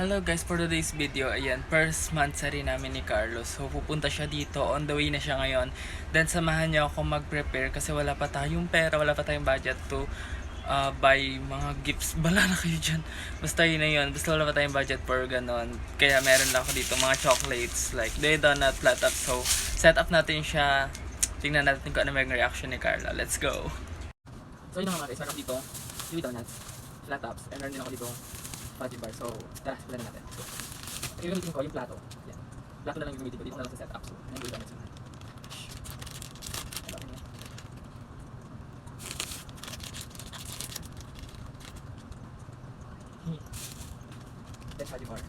Hello guys, for today's video, ayan, first monthsary namin ni Carlos. So, pupunta siya dito, on the way na siya ngayon. Then, samahan niyo ako mag-prepare kasi wala pa tayong pera, wala pa tayong budget to buy mga gifts. Bala na kayo dyan. Basta yun na yun, basta wala pa tayong budget for ganon. Kaya meron lang ako dito mga chocolates, like day donut, flat up. So, set up natin siya. Tingnan natin kung ano maging reaction ni Carla. Let's go! So, yun na nga guys, meron dito, yung donuts, flat ups, and meron din ako dito, fudgy bar. So, tara, simulan natin. So, yung gamitin ko, yung plato. Yan. Plato na lang yung gamitin ko. Dito na lang sa setup. So, yung gamitin ko. Then, fudgy bar.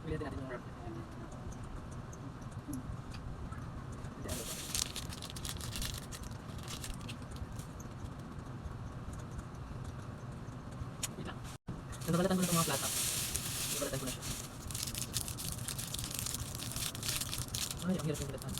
Pilihan natin yung wrap. Nabalatan ko na itong mga plata. Nabalatan ko na siya. Ay, ang hirap yung balatan.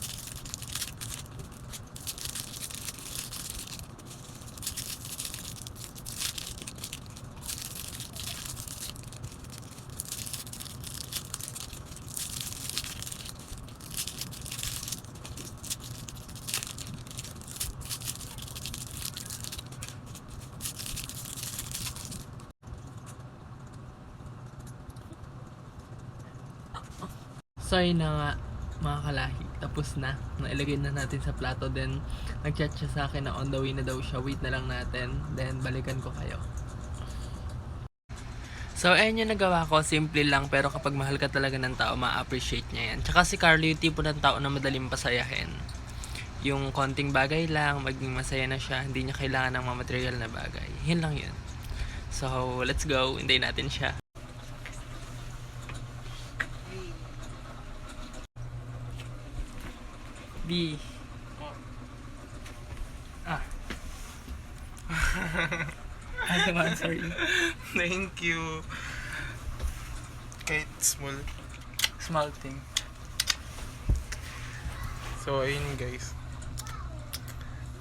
So yun na nga mga kalahi, tapos na. Nailagay na natin sa plato. Then nag-chat siya sa akin na on the way na daw siya. Wait na lang natin. Then balikan ko kayo. So ayun yung nagawa ko. Simple lang, pero kapag mahal ka talaga ng tao, ma-appreciate niya yan. Tsaka si Carlo yung tipo ng tao na madaling pasayahin. Yung konting bagay lang, maging masaya na siya. Hindi niya kailangan ng mga material na bagay. Yun lang yun. So let's go, hintayin natin siya. B. I'm sorry. Thank you. Kahit small. Small thing. So, ayun guys.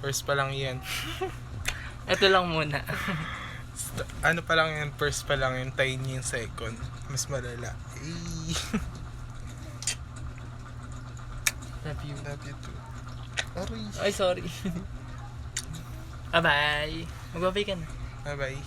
First pa lang yan. Ito lang muna. Ano pa lang yan? First pa lang yung tiny yung second. Mas malala. Ay. Love you. Love you too. Aray. Ay, sorry. Bye-bye. Magbabay ka na. Bye bye.